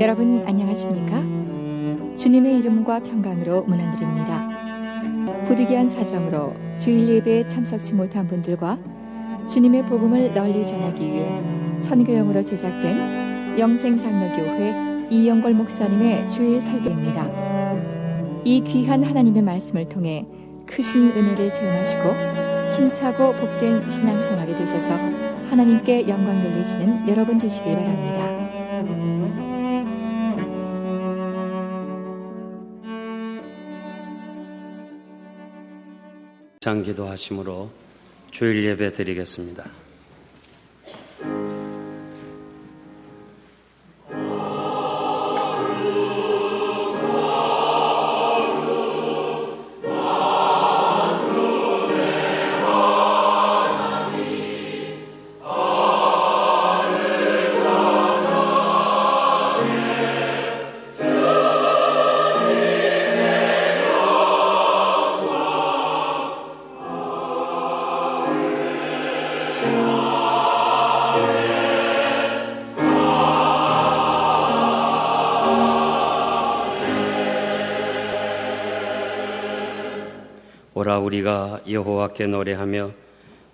여러분 안녕하십니까? 주님의 이름과 평강으로 문안드립니다. 부득이한 사정으로 주일 예배에 참석치 못한 분들과 주님의 복음을 널리 전하기 위해 선교용으로 제작된 영생장로교회 이영걸 목사님의 주일 설교입니다. 이 귀한 하나님의 말씀을 통해 크신 은혜를 체험하시고 힘차고 복된 신앙생활이 되셔서 하나님께 영광 돌리시는 여러분 되시길 바랍니다. 기도하심으로 주일 예배 드리겠습니다. 오라 우리가 여호와께 노래하며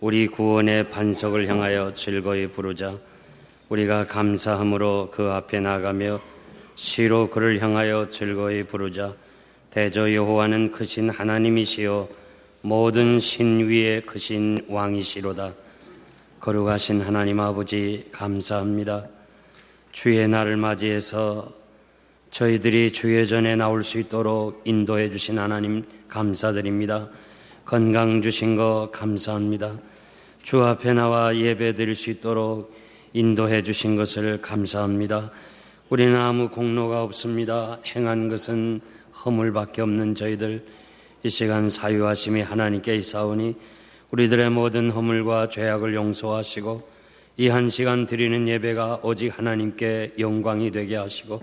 우리 구원의 반석을 향하여 즐거이 부르자. 우리가 감사함으로 그 앞에 나가며 시로 그를 향하여 즐거이 부르자. 대저 여호와는 크신 하나님이시요 모든 신 위에 크신 왕이시로다. 거룩하신 하나님 아버지 감사합니다. 주의 날을 맞이해서 저희들이 주의 전에 나올 수 있도록 인도해 주신 하나님 감사드립니다. 건강 주신 거 감사합니다. 주 앞에 나와 예배 드릴 수 있도록 인도해 주신 것을 감사합니다. 우리는 아무 공로가 없습니다. 행한 것은 허물밖에 없는 저희들, 이 시간 사유하심이 하나님께 있사오니 우리들의 모든 허물과 죄악을 용서하시고 이 한 시간 드리는 예배가 오직 하나님께 영광이 되게 하시고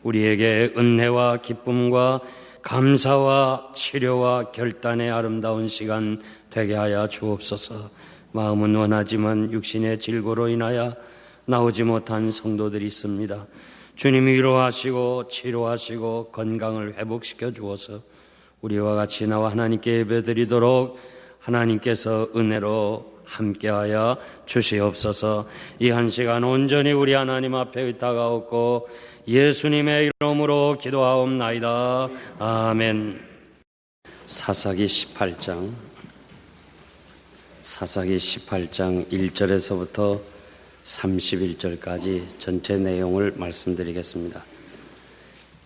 우리에게 은혜와 기쁨과 감사와 치료와 결단의 아름다운 시간 되게 하여 주옵소서. 마음은 원하지만 육신의 질고로 인하여 나오지 못한 성도들이 있습니다. 주님이 위로하시고 치료하시고 건강을 회복시켜 주어서 우리와 같이 나와 하나님께 예배드리도록 하나님께서 은혜로 함께하여 주시옵소서. 이 한 시간 온전히 우리 하나님 앞에 의탁하옵고 예수님의 이름으로 기도하옵나이다. 아멘. 사사기 18장 1절에서부터 31절까지 전체 내용을 말씀드리겠습니다.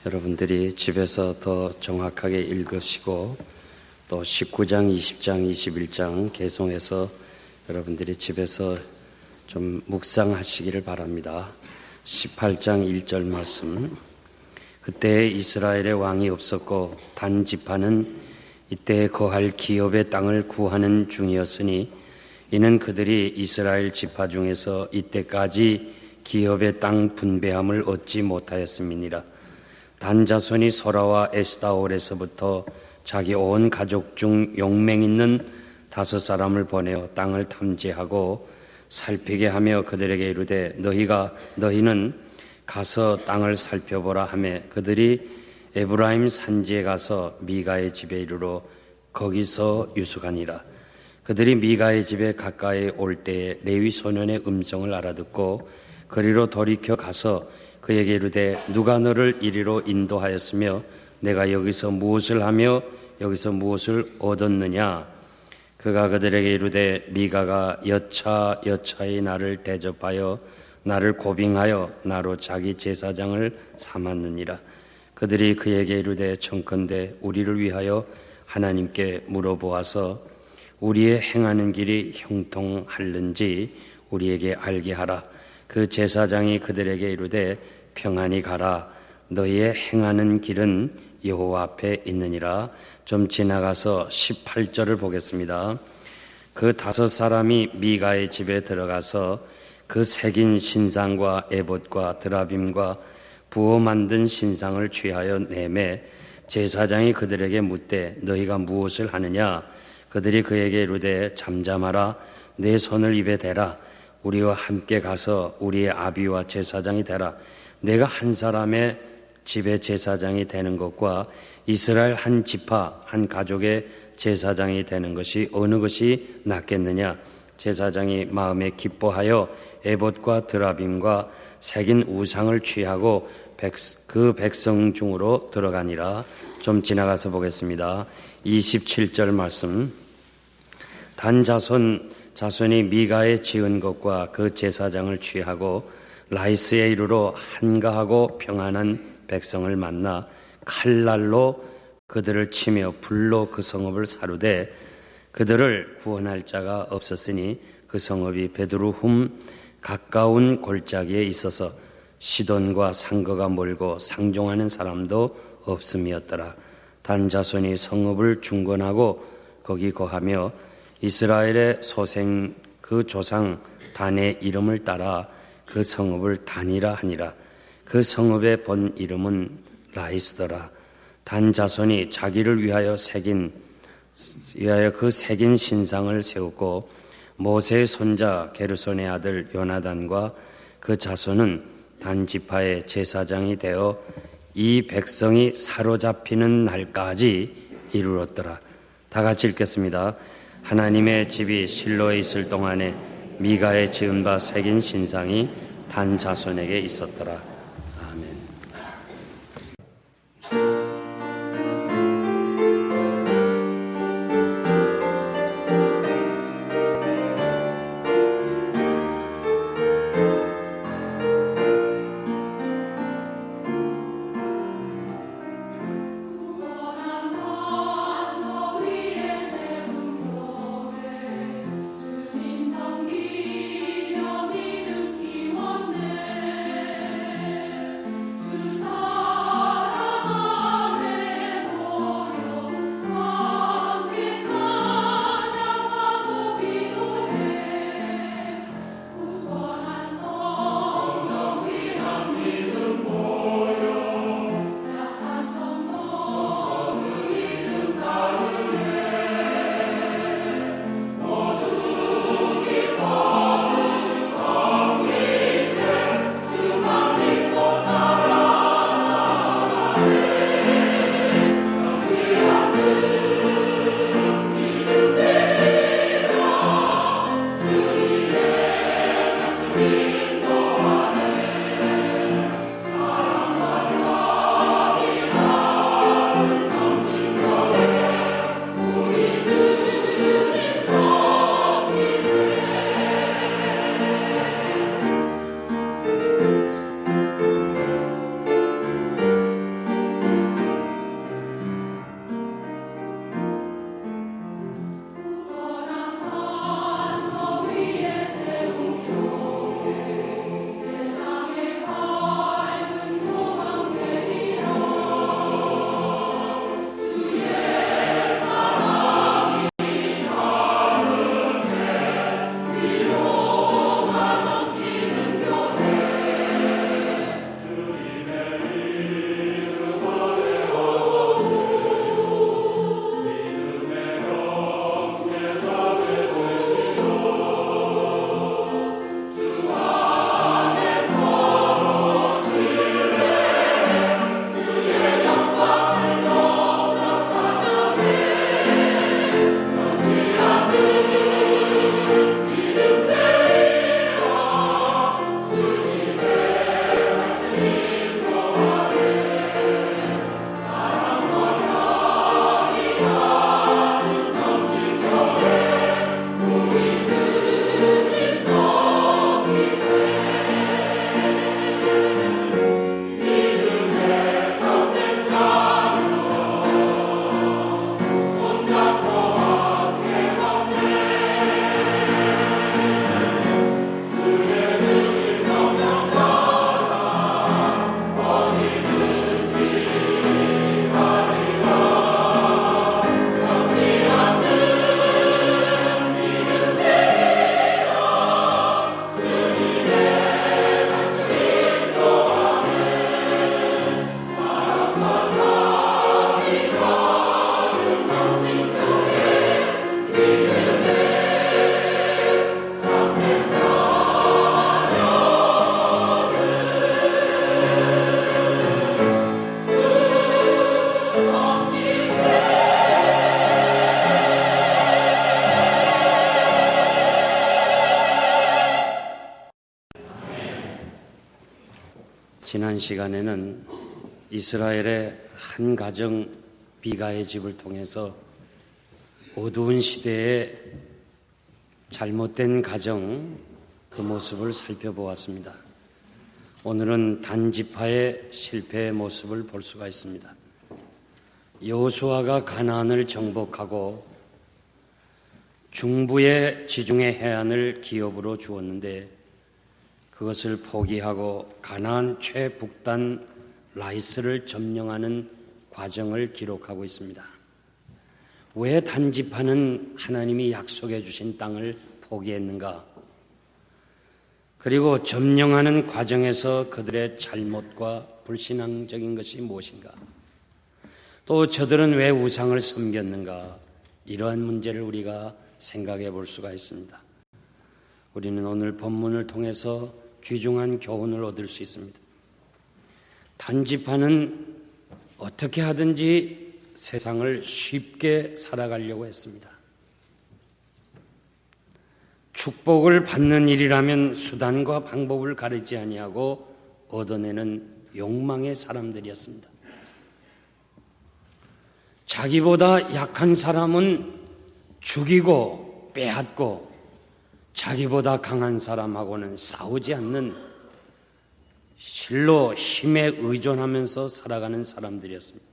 여러분들이 집에서 더 정확하게 읽으시고 또 19장, 20장, 21장 개송해서 여러분들이 집에서 좀 묵상하시기를 바랍니다. 18장 1절 말씀. 그때 이스라엘의 왕이 없었고 단 지파는 이때 거할 기업의 땅을 구하는 중이었으니 이는 그들이 이스라엘 지파 중에서 이때까지 기업의 땅 분배함을 얻지 못하였음이니라. 단 자손이 소라와 에스다올에서부터 자기 온 가족 중 용맹 있는 5사람을 보내어 땅을 탐지하고 살피게 하며 그들에게 이르되 너희는 가서 땅을 살펴보라 하매 그들이 에브라임 산지에 가서 미가의 집에 이르러 거기서 유숙하니라. 그들이 미가의 집에 가까이 올 때에 레위 소년의 음성을 알아듣고 그리로 돌이켜 가서 그에게 이르되 누가 너를 이리로 인도하였으며 내가 여기서 무엇을 하며 여기서 무엇을 얻었느냐. 그가 그들에게 이르되 미가가 여차여차히 나를 대접하여 나를 고빙하여 나로 자기 제사장을 삼았느니라. 그들이 그에게 이르되 청컨대 우리를 위하여 하나님께 물어보아서 우리의 행하는 길이 형통할는지 우리에게 알게 하라. 그 제사장이 그들에게 이르되 평안히 가라. 너희의 행하는 길은 여호와 앞에 있느니라. 좀 지나가서 18절을 보겠습니다. 그 5사람이 미가의 집에 들어가서 그 새긴 신상과 에봇과 드라빔과 부어 만든 신상을 취하여 내매 제사장이 그들에게 묻되 너희가 무엇을 하느냐. 그들이 그에게 이르되 잠잠하라. 내 손을 입에 대라. 우리와 함께 가서 우리의 아비와 제사장이 되라. 내가 한 사람의 집의 제사장이 되는 것과 이스라엘 한 지파 한 가족의 제사장이 되는 것이 어느 것이 낫겠느냐? 제사장이 마음에 기뻐하여 에봇과 드라빔과 새긴 우상을 취하고 그 백성 중으로 들어가니라. 좀 지나가서 보겠습니다. 27절 말씀. 단 자손이 미가에 지은 것과 그 제사장을 취하고 라이스에 이르러 한가하고 평안한 백성을 만나 칼날로 그들을 치며 불로 그 성읍을 사르되 그들을 구원할 자가 없었으니 그 성읍이 베드루훔 가까운 골짜기에 있어서 시돈과 상거가 멀고 상종하는 사람도 없음이었더라. 단 자손이 성읍을 중건하고 거기 거하며 이스라엘의 소생 그 조상 단의 이름을 따라 그 성읍을 단이라 하니라. 그 성읍의 본 이름은 라이스더라. 단 자손이 자기를 위하여 그 새긴 신상을 세웠고 모세의 손자 게르손의 아들 요나단과 그 자손은 단 지파의 제사장이 되어 이 백성이 사로잡히는 날까지 이르렀더라. 다 같이 읽겠습니다. 하나님의 집이 실로에 있을 동안에 미가의 지은 바 새긴 신상이 단 자손에게 있었더라. 아멘. 지난 시간에는 이스라엘의 한 가정 비가의 집을 통해서 어두운 시대의 잘못된 가정 그 모습을 살펴보았습니다. 오늘은 단지파의 실패의 모습을 볼 수가 있습니다. 여호수아가 가나안을 정복하고 중부의 지중해 해안을 기업으로 주었는데 그것을 포기하고 가나안 최북단 라이스를 점령하는 과정을 기록하고 있습니다. 왜 단지파는 하나님이 약속해 주신 땅을 포기했는가? 그리고 점령하는 과정에서 그들의 잘못과 불신앙적인 것이 무엇인가? 또 저들은 왜 우상을 섬겼는가? 이러한 문제를 우리가 생각해 볼 수가 있습니다. 우리는 오늘 본문을 통해서 귀중한 교훈을 얻을 수 있습니다. 단지파는 어떻게 하든지 세상을 쉽게 살아가려고 했습니다. 축복을 받는 일이라면 수단과 방법을 가리지 아니하고 얻어내는 욕망의 사람들이었습니다. 자기보다 약한 사람은 죽이고 빼앗고 자기보다 강한 사람하고는 싸우지 않는 실로 힘에 의존하면서 살아가는 사람들이었습니다.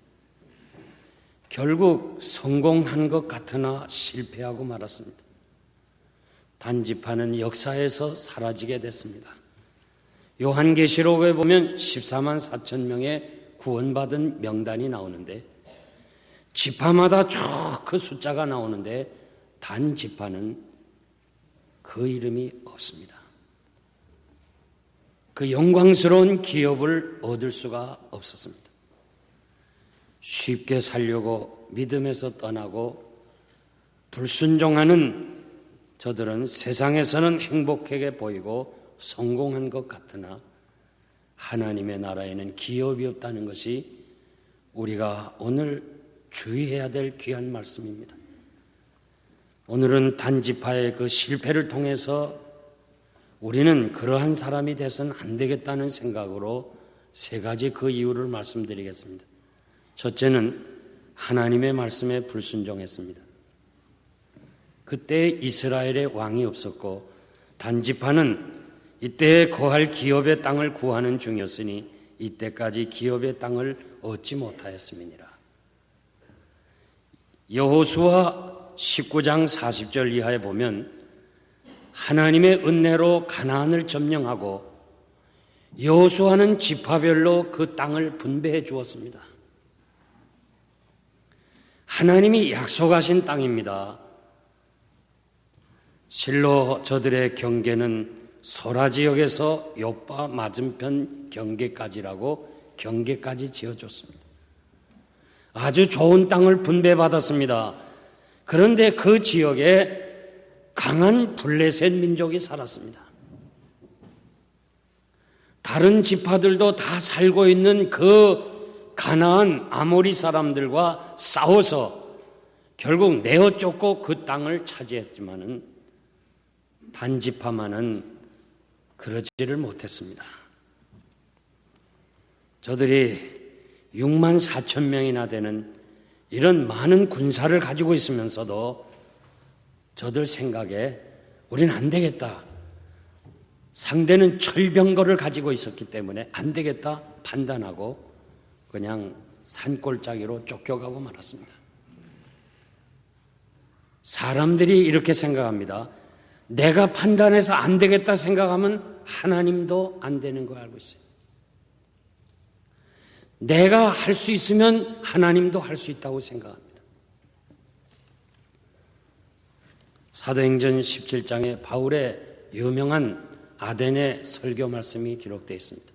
결국 성공한 것 같으나 실패하고 말았습니다. 단지파는 역사에서 사라지게 됐습니다. 요한계시록에 보면 14만 4천 명의 구원받은 명단이 나오는데 지파마다 쭉 그 숫자가 나오는데 단지파는 그 이름이 없습니다. 그 영광스러운 기업을 얻을 수가 없었습니다. 쉽게 살려고 믿음에서 떠나고 불순종하는 저들은 세상에서는 행복하게 보이고 성공한 것 같으나 하나님의 나라에는 기업이 없다는 것이 우리가 오늘 주의해야 될 귀한 말씀입니다. 오늘은 단지파의 그 실패를 통해서 우리는 그러한 사람이 돼서는 안 되겠다는 생각으로 세 가지 그 이유를 말씀드리겠습니다. 첫째는 하나님의 말씀에 불순종했습니다. 그때 이스라엘의 왕이 없었고 단지파는 이때 거할 기업의 땅을 구하는 중이었으니 이때까지 기업의 땅을 얻지 못하였음이니라. 여호수아 19장 40절 이하에 보면 하나님의 은혜로 가나안을 점령하고 여호수아는 지파별로 그 땅을 분배해 주었습니다. 하나님이 약속하신 땅입니다. 실로 저들의 경계는 소라 지역에서 욥바 맞은편 경계까지라고 경계까지 지어줬습니다. 아주 좋은 땅을 분배받았습니다. 그런데 그 지역에 강한 블레셋 민족이 살았습니다. 다른 지파들도 다 살고 있는 그 가나안 아모리 사람들과 싸워서 결국 내어 쫓고 그 땅을 차지했지만은 단지파만은 그러지를 못했습니다. 저들이 6만 4천 명이나 되는 이런 많은 군사를 가지고 있으면서도 저들 생각에 우리는 안 되겠다. 상대는 철병거를 가지고 있었기 때문에 안 되겠다 판단하고 그냥 산골짜기로 쫓겨가고 말았습니다. 사람들이 이렇게 생각합니다. 내가 판단해서 안 되겠다 생각하면 하나님도 안 되는 거 알고 있어요. 내가 할 수 있으면 하나님도 할 수 있다고 생각합니다. 사도행전 17장에 바울의 유명한 아덴의 설교 말씀이 기록되어 있습니다.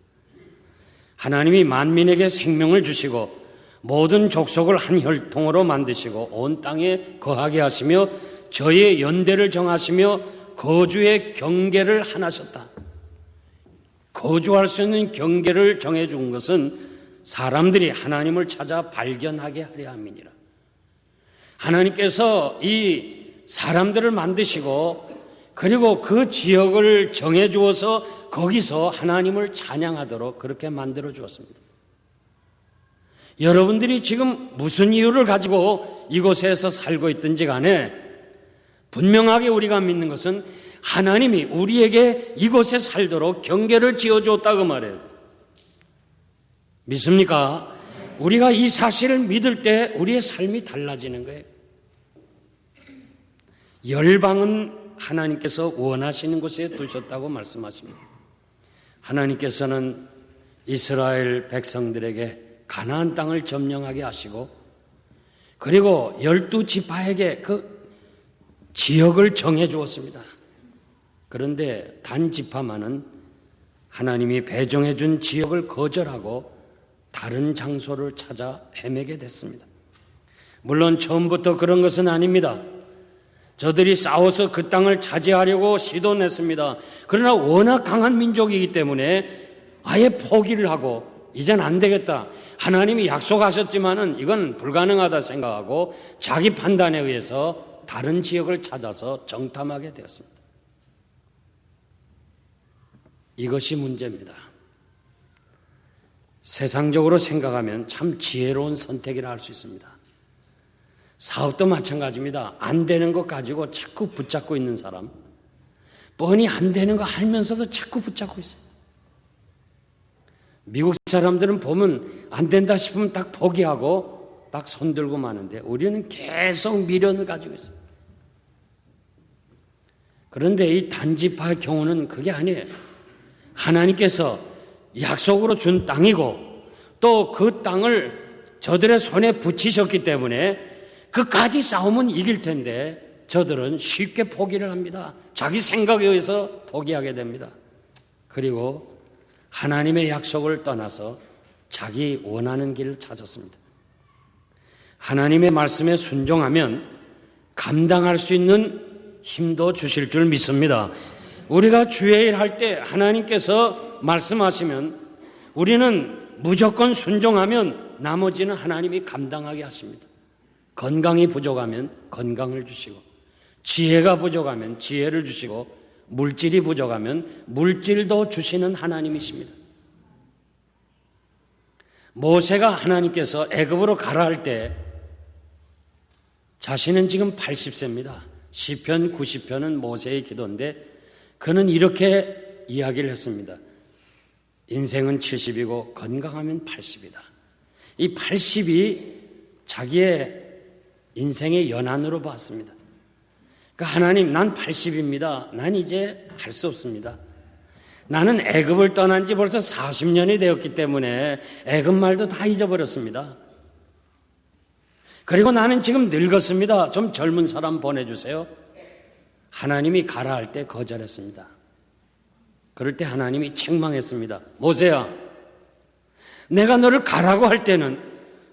하나님이 만민에게 생명을 주시고 모든 족속을 한 혈통으로 만드시고 온 땅에 거하게 하시며 저의 연대를 정하시며 거주의 경계를 하나셨다. 거주할 수 있는 경계를 정해준 것은 사람들이 하나님을 찾아 발견하게 하려 함이니라. 하나님께서 이 사람들을 만드시고 그리고 그 지역을 정해 주어서 거기서 하나님을 찬양하도록 그렇게 만들어 주었습니다. 여러분들이 지금 무슨 이유를 가지고 이곳에서 살고 있든지 간에 분명하게 우리가 믿는 것은 하나님이 우리에게 이곳에 살도록 경계를 지어주었다고 말해요. 믿습니까? 우리가 이 사실을 믿을 때 우리의 삶이 달라지는 거예요. 열방은 하나님께서 원하시는 곳에 두셨다고 말씀하십니다. 하나님께서는 이스라엘 백성들에게 가나안 땅을 점령하게 하시고 그리고 12지파에게 그 지역을 정해 주었습니다. 그런데 단 지파만은 하나님이 배정해 준 지역을 거절하고 다른 장소를 찾아 헤매게 됐습니다. 물론 처음부터 그런 것은 아닙니다. 저들이 싸워서 그 땅을 차지하려고 시도했습니다. 그러나 워낙 강한 민족이기 때문에 아예 포기를 하고 이젠 안 되겠다. 하나님이 약속하셨지만은 이건 불가능하다 생각하고 자기 판단에 의해서 다른 지역을 찾아서 정탐하게 되었습니다. 이것이 문제입니다. 세상적으로 생각하면 참 지혜로운 선택이라 할 수 있습니다. 사업도 마찬가지입니다. 안 되는 것 가지고 자꾸 붙잡고 있는 사람, 뻔히 안 되는 거 알면서도 자꾸 붙잡고 있어요. 미국 사람들은 보면 안 된다 싶으면 딱 포기하고 딱 손들고 마는데 우리는 계속 미련을 가지고 있어요. 그런데 이 단지파의 경우는 그게 아니에요. 하나님께서 약속으로 준 땅이고 또 그 땅을 저들의 손에 붙이셨기 때문에 그까지 싸우면 이길 텐데 저들은 쉽게 포기를 합니다. 자기 생각에 의해서 포기하게 됩니다. 그리고 하나님의 약속을 떠나서 자기 원하는 길을 찾았습니다. 하나님의 말씀에 순종하면 감당할 수 있는 힘도 주실 줄 믿습니다. 우리가 주의 일 할 때 하나님께서 말씀하시면 우리는 무조건 순종하면 나머지는 하나님이 감당하게 하십니다. 건강이 부족하면 건강을 주시고 지혜가 부족하면 지혜를 주시고 물질이 부족하면 물질도 주시는 하나님이십니다. 모세가 하나님께서 애굽으로 가라 할 때 자신은 지금 80세입니다. 시편 90편은 모세의 기도인데 그는 이렇게 이야기를 했습니다. 인생은 70이고 건강하면 80이다. 이 80이 자기의 인생의 연한으로 봤습니다. 그러니까 하나님, 난 80입니다. 난 이제 할 수 없습니다. 나는 애굽을 떠난 지 벌써 40년이 되었기 때문에 애굽 말도 다 잊어버렸습니다. 그리고 나는 지금 늙었습니다. 좀 젊은 사람 보내주세요. 하나님이 가라 할 때 거절했습니다. 그럴 때 하나님이 책망했습니다. 모세야, 내가 너를 가라고 할 때는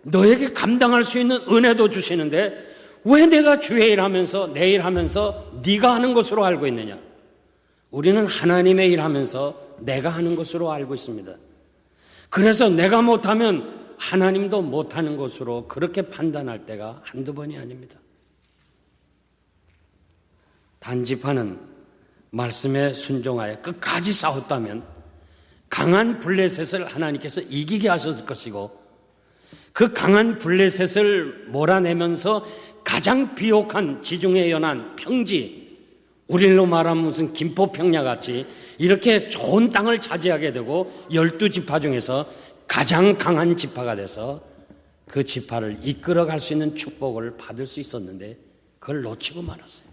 너에게 감당할 수 있는 은혜도 주시는데 왜 내가 주의 일하면서 내 일하면서 네가 하는 것으로 알고 있느냐? 우리는 하나님의 일하면서 내가 하는 것으로 알고 있습니다. 그래서 내가 못하면 하나님도 못하는 것으로 그렇게 판단할 때가 한두 번이 아닙니다. 단지파는 말씀에 순종하여 끝까지 싸웠다면 강한 블레셋을 하나님께서 이기게 하셨을 것이고 그 강한 블레셋을 몰아내면서 가장 비옥한 지중해 연안 평지, 우리로 말하면 무슨 김포평야같이 이렇게 좋은 땅을 차지하게 되고 12지파 중에서 가장 강한 지파가 돼서 그 지파를 이끌어갈 수 있는 축복을 받을 수 있었는데 그걸 놓치고 말았어요.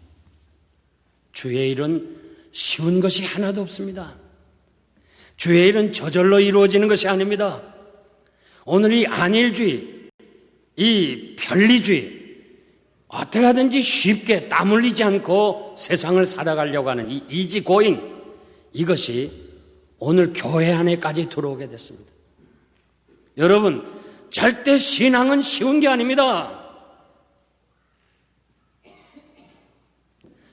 주의 일은 쉬운 것이 하나도 없습니다. 주의 일은 저절로 이루어지는 것이 아닙니다. 오늘 이 안일주의, 이 편리주의, 어떻게 하든지 쉽게 땀 흘리지 않고 세상을 살아가려고 하는 이 이지고잉, 이것이 오늘 교회 안에까지 들어오게 됐습니다. 여러분, 절대 신앙은 쉬운 게 아닙니다.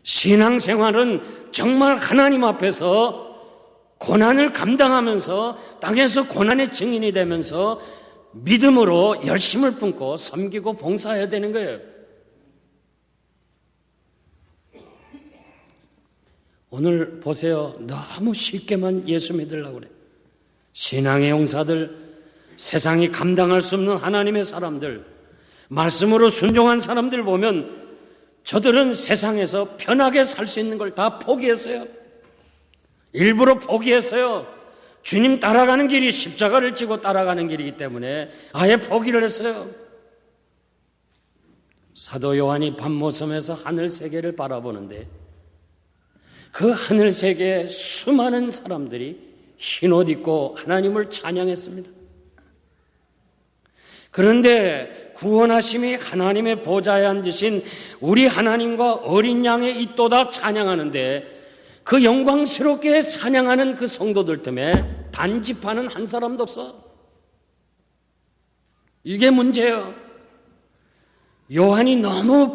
신앙생활은 정말 하나님 앞에서 고난을 감당하면서 땅에서 고난의 증인이 되면서 믿음으로 열심을 품고 섬기고 봉사해야 되는 거예요. 오늘 보세요. 너무 쉽게만 예수 믿으려고 그래. 신앙의 용사들, 세상이 감당할 수 없는 하나님의 사람들, 말씀으로 순종한 사람들 보면 저들은 세상에서 편하게 살 수 있는 걸 다 포기했어요. 일부러 포기했어요. 주님 따라가는 길이 십자가를 지고 따라가는 길이기 때문에 아예 포기를 했어요. 사도 요한이 밤모섬에서 하늘 세계를 바라보는데 그 하늘 세계에 수많은 사람들이 흰옷 입고 하나님을 찬양했습니다. 그런데 구원하심이 하나님의 보좌에 앉으신 우리 하나님과 어린 양의 있도다 찬양하는데 그 영광스럽게 찬양하는 그 성도들 때문에 단집하는 한 사람도 없어. 이게 문제예요. 요한이 너무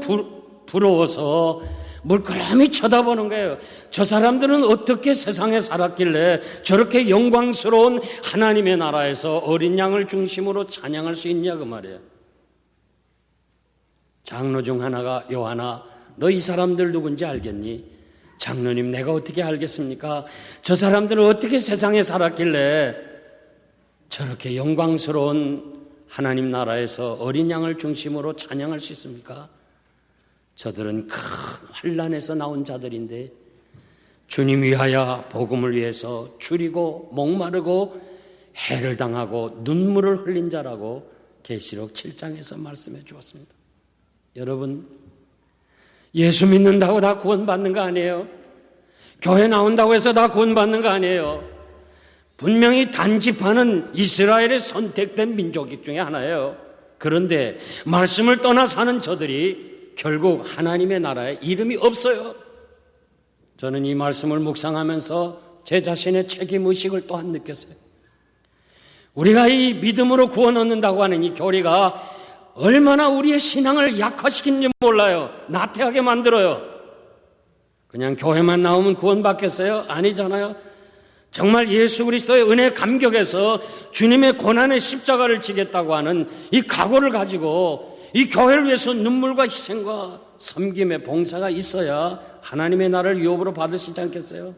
부러워서 물끄러미 쳐다보는 거예요. 저 사람들은 어떻게 세상에 살았길래 저렇게 영광스러운 하나님의 나라에서 어린 양을 중심으로 찬양할 수 있냐 그 말이에요. 장로 중 하나가 요한아, 너 이 사람들 누군지 알겠니? 장로님, 내가 어떻게 알겠습니까? 저 사람들은 어떻게 세상에 살았길래 저렇게 영광스러운 하나님 나라에서 어린 양을 중심으로 찬양할 수 있습니까? 저들은 큰 환난에서 나온 자들인데 주님 위하여 복음을 위해서 줄이고 목마르고 해를 당하고 눈물을 흘린 자라고 계시록 7장에서 말씀해 주었습니다. 여러분, 예수 믿는다고 다 구원받는 거 아니에요. 교회 나온다고 해서 다 구원받는 거 아니에요. 분명히 단집하는 이스라엘의 선택된 민족 중에 하나예요. 그런데 말씀을 떠나 사는 저들이 결국 하나님의 나라에 이름이 없어요. 저는 이 말씀을 묵상하면서 제 자신의 책임의식을 또한 느꼈어요. 우리가 이 믿음으로 구원 얻는다고 하는 이 교리가 얼마나 우리의 신앙을 약화시키는지 몰라요. 나태하게 만들어요. 그냥 교회만 나오면 구원받겠어요? 아니잖아요. 정말 예수 그리스도의 은혜 감격에서 주님의 고난의 십자가를 지겠다고 하는 이 각오를 가지고 이 교회를 위해서 눈물과 희생과 섬김의 봉사가 있어야 하나님의 나라를 유업으로 받으시지 않겠어요?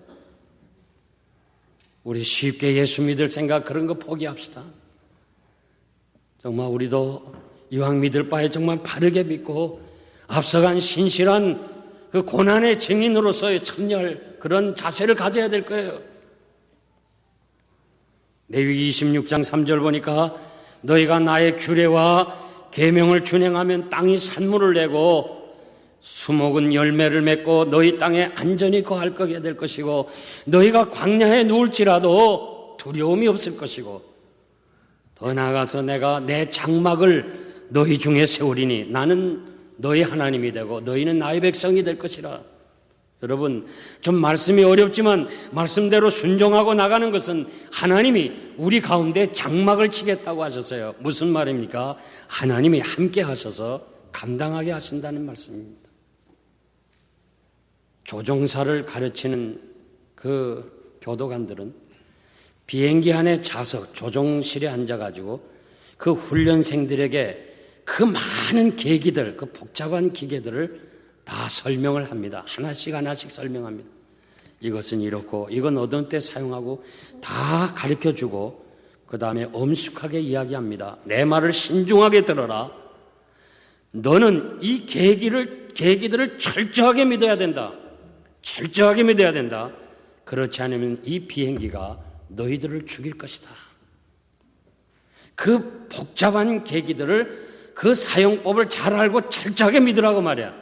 우리 쉽게 예수 믿을 생각 그런 거 포기합시다. 정말 우리도 이왕 믿을 바에 정말 바르게 믿고 앞서간 신실한 그 고난의 증인으로서의 참여할 그런 자세를 가져야 될 거예요. 레위기 26장 3절 보니까 너희가 나의 규례와 계명을 준행하면 땅이 산물을 내고 수목은 열매를 맺고 너희 땅에 안전히 거할 거게 될 것이고 너희가 광야에 누울지라도 두려움이 없을 것이고 더 나아가서 내가 내 장막을 너희 중에 세우리니 나는 너희 하나님이 되고 너희는 나의 백성이 될 것이라. 여러분, 좀 말씀이 어렵지만 말씀대로 순종하고 나가는 것은 하나님이 우리 가운데 장막을 치겠다고 하셨어요. 무슨 말입니까? 하나님이 함께 하셔서 감당하게 하신다는 말씀입니다. 조종사를 가르치는 그 교도관들은 비행기 안에 좌석, 조종실에 앉아가지고 그 훈련생들에게 그 많은 계기들, 그 복잡한 기계들을 다 설명을 합니다. 하나씩 하나씩 설명합니다. 이것은 이렇고 이건 어떤 때 사용하고 다 가르쳐주고 그 다음에 엄숙하게 이야기합니다. 내 말을 신중하게 들어라. 너는 이 계기들을 철저하게 믿어야 된다. 철저하게 믿어야 된다. 그렇지 않으면 이 비행기가 너희들을 죽일 것이다. 그 복잡한 계기들을 그 사용법을 잘 알고 철저하게 믿으라고 말이야.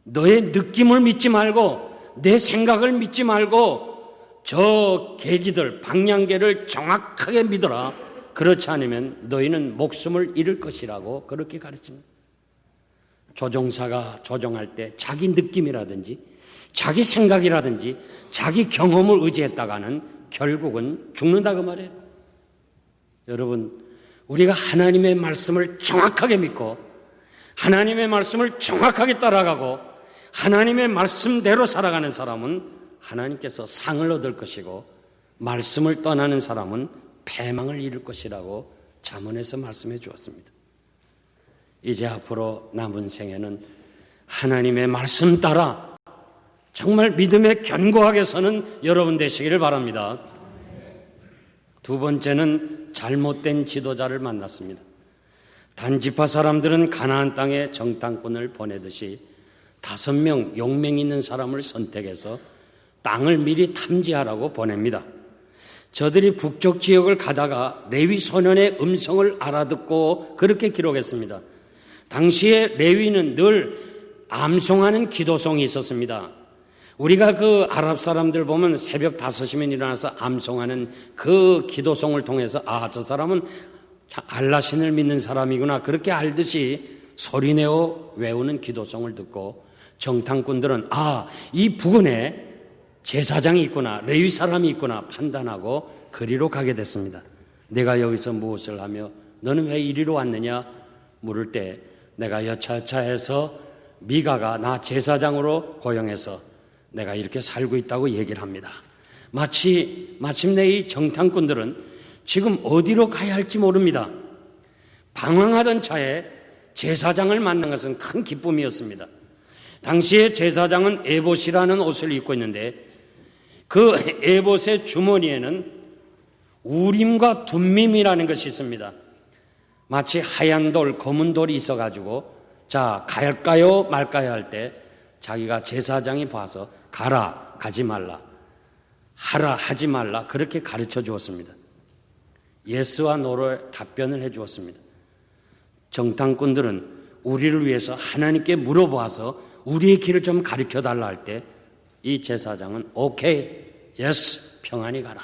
너의 느낌을 믿지 말고 내 생각을 믿지 말고 저 계기들, 방향계를 정확하게 믿어라. 그렇지 않으면 너희는 목숨을 잃을 것이라고 그렇게 가르칩니다. 조종사가 조종할 때 자기 느낌이라든지 자기 생각이라든지 자기 경험을 의지했다가는 결국은 죽는다 그 말이에요. 여러분, 우리가 하나님의 말씀을 정확하게 믿고 하나님의 말씀을 정확하게 따라가고 하나님의 말씀대로 살아가는 사람은 하나님께서 상을 얻을 것이고 말씀을 떠나는 사람은 패망을 이룰 것이라고 잠언에서 말씀해 주었습니다. 이제 앞으로 남은 생에는 하나님의 말씀 따라 정말 믿음에 견고하게 서는 여러분 되시기를 바랍니다. 두 번째는 잘못된 지도자를 만났습니다. 단지파 사람들은 가나안 땅에 정탐꾼을 보내듯이 5명 용맹 있는 사람을 선택해서 땅을 미리 탐지하라고 보냅니다. 저들이 북쪽 지역을 가다가 레위 소년의 음성을 알아듣고 그렇게 기록했습니다. 당시에 레위는 늘 암송하는 기도송이 있었습니다. 우리가 그 아랍 사람들 보면 새벽 5시면 일어나서 암송하는 그 기도송을 통해서 저 사람은 알라신을 믿는 사람이구나 그렇게 알듯이 소리내어 외우는 기도송을 듣고 정탐꾼들은 이 부근에 제사장이 있구나, 레위 사람이 있구나 판단하고 그리로 가게 됐습니다. 내가 여기서 무엇을 하며 너는 왜 이리로 왔느냐 물을 때 내가 여차여차해서 미가가 나 제사장으로 고용해서 내가 이렇게 살고 있다고 얘기를 합니다. 마침내 이 정탐꾼들은 지금 어디로 가야 할지 모릅니다. 방황하던 차에 제사장을 만난 것은 큰 기쁨이었습니다. 당시에 제사장은 에봇이라는 옷을 입고 있는데 그 에봇의 주머니에는 우림과 둠밈이라는 것이 있습니다. 마치 하얀 돌, 검은 돌이 있어가지고 갈까요 말까요 할 때 자기가 제사장이 봐서 가라, 가지 말라, 하라, 하지 말라 그렇게 가르쳐 주었습니다. 예스와 노로 답변을 해 주었습니다. 정탐꾼들은 우리를 위해서 하나님께 물어봐서 우리의 길을 좀 가르쳐 달라 할 때 이 제사장은 오케이, 예스, 평안히 가라.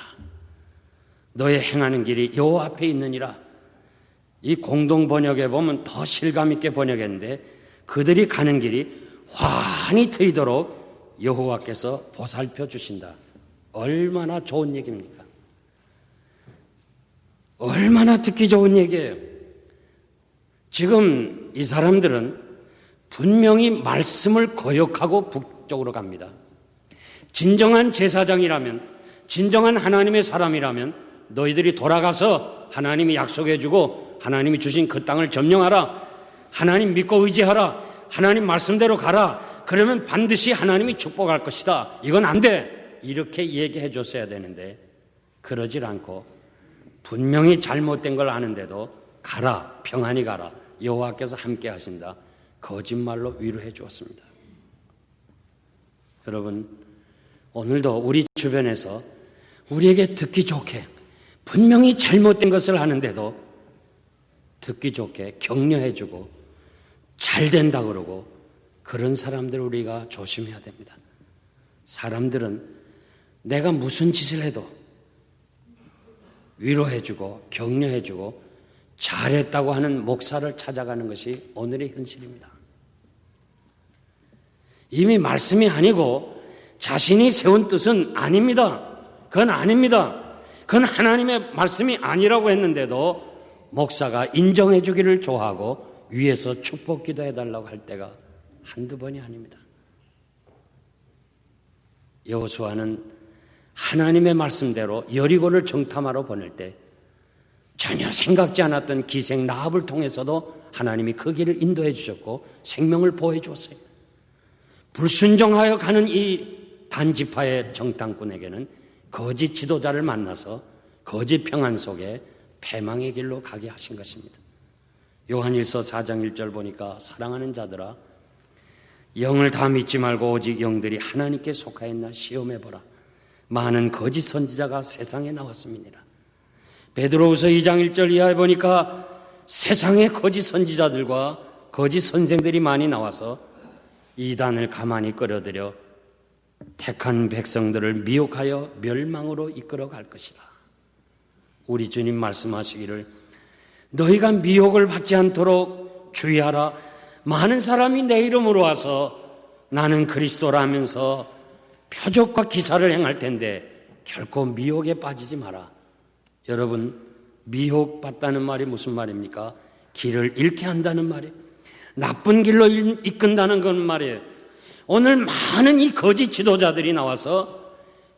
너의 행하는 길이 여호와 앞에 있느니라. 이 공동 번역에 보면 더 실감 있게 번역했는데 그들이 가는 길이 환히 트이도록 여호와께서 보살펴 주신다. 얼마나 좋은 얘기입니까? 얼마나 듣기 좋은 얘기예요. 지금 이 사람들은 분명히 말씀을 거역하고 북쪽으로 갑니다. 진정한 제사장이라면, 진정한 하나님의 사람이라면 너희들이 돌아가서 하나님이 약속해주고 하나님이 주신 그 땅을 점령하라, 하나님 믿고 의지하라, 하나님 말씀대로 가라, 그러면 반드시 하나님이 축복할 것이다. 이건 안 돼. 이렇게 얘기해 줬어야 되는데 그러질 않고 분명히 잘못된 걸 아는데도 가라, 평안히 가라, 여호와께서 함께 하신다, 거짓말로 위로해 주었습니다. 여러분, 오늘도 우리 주변에서 우리에게 듣기 좋게 분명히 잘못된 것을 하는데도 듣기 좋게 격려해 주고 잘 된다 그러고 그런 사람들 우리가 조심해야 됩니다. 사람들은 내가 무슨 짓을 해도 위로해 주고 격려해 주고 잘했다고 하는 목사를 찾아가는 것이 오늘의 현실입니다. 이미 말씀이 아니고 자신이 세운 뜻은 아닙니다. 그건 아닙니다. 그건 하나님의 말씀이 아니라고 했는데도 목사가 인정해 주기를 좋아하고 위에서 축복 기도해 달라고 할 때가 한두 번이 아닙니다. 여호수아는 하나님의 말씀대로 여리고를 정탐하러 보낼 때 전혀 생각지 않았던 기생 라합을 통해서도 하나님이 그 길을 인도해 주셨고 생명을 보호해 주었어요. 불순종하여 가는 이 단지파의 정탐꾼에게는 거짓 지도자를 만나서 거짓 평안 속에 패망의 길로 가게 하신 것입니다. 요한일서 4장 1절 보니까 사랑하는 자들아, 영을 다 믿지 말고 오직 영들이 하나님께 속하였나 시험해보라. 많은 거짓 선지자가 세상에 나왔음이니라. 베드로후서 2장 1절 이하에 보니까 세상에 거짓 선지자들과 거짓 선생들이 많이 나와서 이단을 가만히 끌어들여 택한 백성들을 미혹하여 멸망으로 이끌어갈 것이라. 우리 주님 말씀하시기를 너희가 미혹을 받지 않도록 주의하라. 많은 사람이 내 이름으로 와서 나는 그리스도라면서 표적과 기사를 행할 텐데 결코 미혹에 빠지지 마라. 여러분, 미혹받다는 말이 무슨 말입니까? 길을 잃게 한다는 말이에요. 나쁜 길로 이끈다는 건 말이에요. 오늘 많은 이 거짓 지도자들이 나와서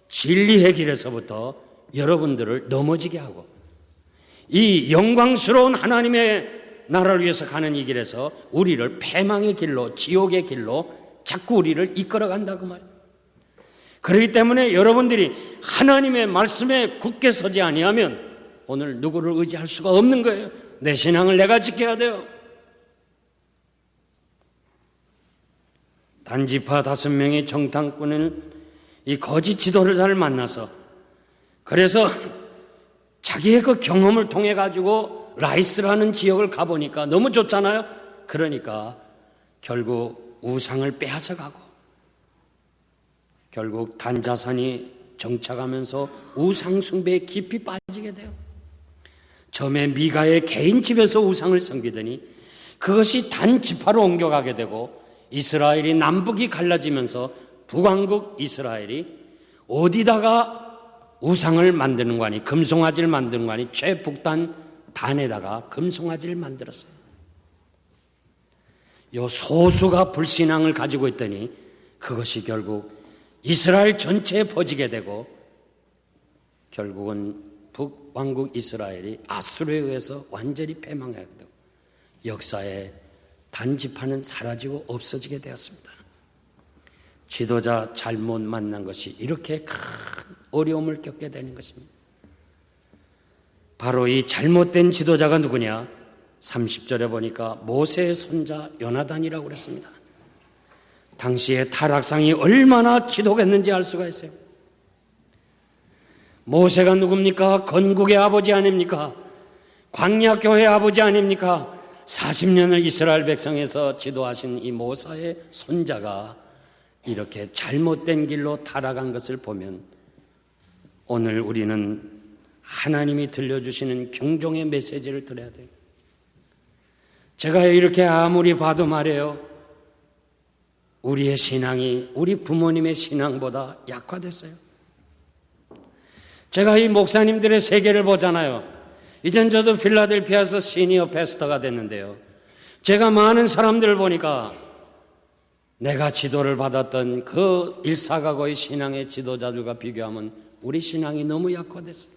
진리의 길에서부터 여러분들을 넘어지게 하고 이 영광스러운 하나님의 나라를 위해서 가는 이 길에서 우리를 패망의 길로, 지옥의 길로 자꾸 우리를 이끌어간다고 말이에요. 그렇기 때문에 여러분들이 하나님의 말씀에 굳게 서지 아니하면 오늘 누구를 의지할 수가 없는 거예요. 내 신앙을 내가 지켜야 돼요. 단지파 5명의 정탐꾼은 이 거짓 지도자를 만나서 그래서 자기의 그 경험을 통해 가지고 라이스라는 지역을 가보니까 너무 좋잖아요. 그러니까 결국 우상을 빼앗아 가고 결국 단자산이 정착하면서 우상 숭배에 깊이 빠지게 돼요. 처음에 미가의 개인 집에서 우상을 섬기더니 그것이 단지파로 옮겨가게 되고 이스라엘이 남북이 갈라지면서 북왕국 이스라엘이 어디다가 우상을 만드는 거 아니, 금송아지를 만드는 거 아니, 최북단 단에다가 금송아지를 만들었어요. 요 소수가 불신앙을 가지고 있더니 그것이 결국 이스라엘 전체에 퍼지게 되고 결국은 북왕국 이스라엘이 아수르에 의해서 완전히 패망하게 되고 역사의 단지파는 사라지고 없어지게 되었습니다. 지도자 잘못 만난 것이 이렇게 큰 어려움을 겪게 되는 것입니다. 바로 이 잘못된 지도자가 누구냐? 30절에 보니까 모세의 손자 요나단이라고 그랬습니다. 당시에 타락상이 얼마나 지독했는지 알 수가 있어요. 모세가 누굽니까? 건국의 아버지 아닙니까? 광야교회 아버지 아닙니까? 40년을 이스라엘 백성에서 지도하신 이 모세의 손자가 이렇게 잘못된 길로 타락한 것을 보면 오늘 우리는 하나님이 들려주시는 경종의 메시지를 들어야 돼요. 제가 이렇게 아무리 봐도 말이에요. 우리의 신앙이 우리 부모님의 신앙보다 약화됐어요. 제가 이 목사님들의 세계를 보잖아요. 이젠 저도 필라델피아에서 시니어 패스터가 됐는데요. 제가 많은 사람들을 보니까 내가 지도를 받았던 그 일사각오의 신앙의 지도자들과 비교하면 우리 신앙이 너무 약화됐어요.